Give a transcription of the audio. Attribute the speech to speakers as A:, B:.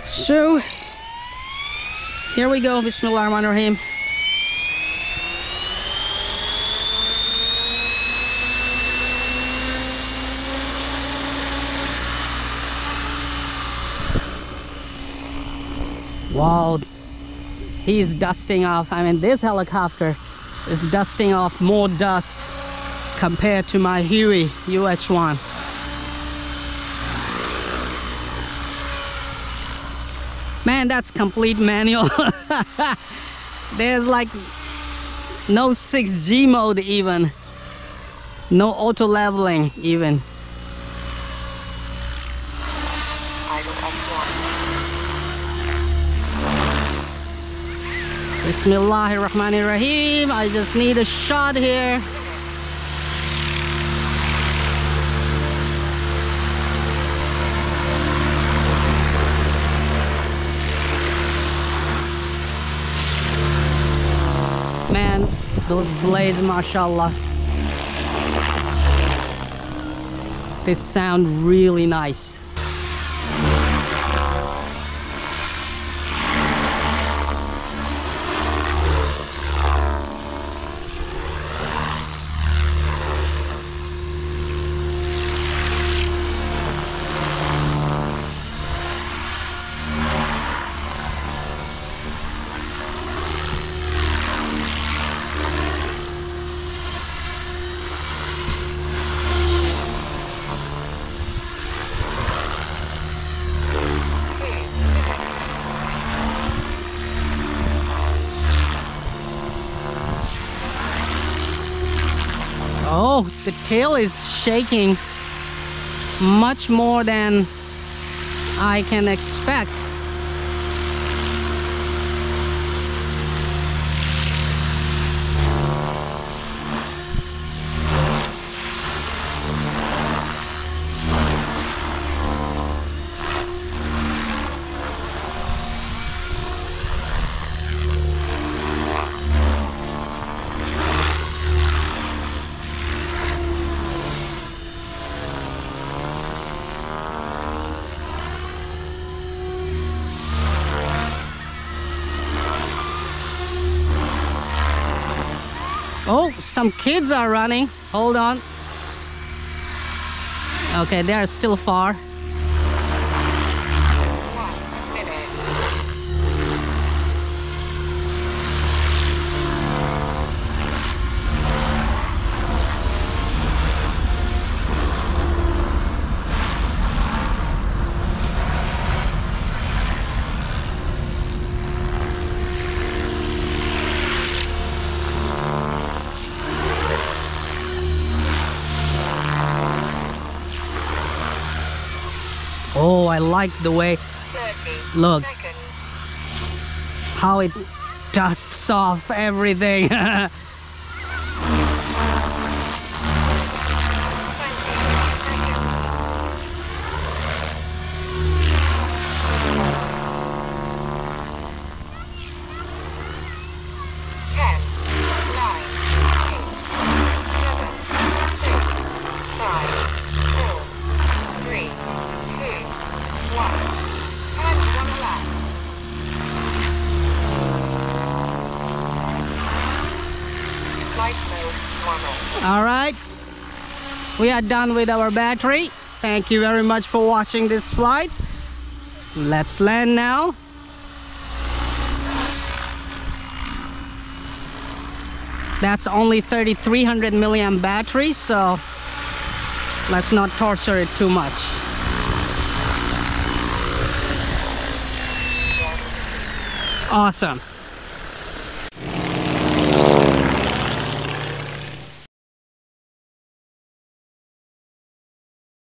A: So here we go. Bismillahirrahmanirrahim. Wow, he's dusting off. I mean, this helicopter is dusting off more dust compared to my Huey UH1. Man, that's complete manual. There's like no 6G mode even. No auto leveling even. Bismillahirrahmanirrahim. I just need a shot here. Man, those blades, mashallah, they sound really nice. Oh, the tail is shaking much more than I can expect. Oh, some kids are running. Hold on. Okay, they are still far. Oh, I like the way, look, how it dusts off everything. All right, we are done with our battery. Thank you very much for watching this flight. Let's land now. That's only 3300 milliamp battery, so let's not torture it too much. Awesome.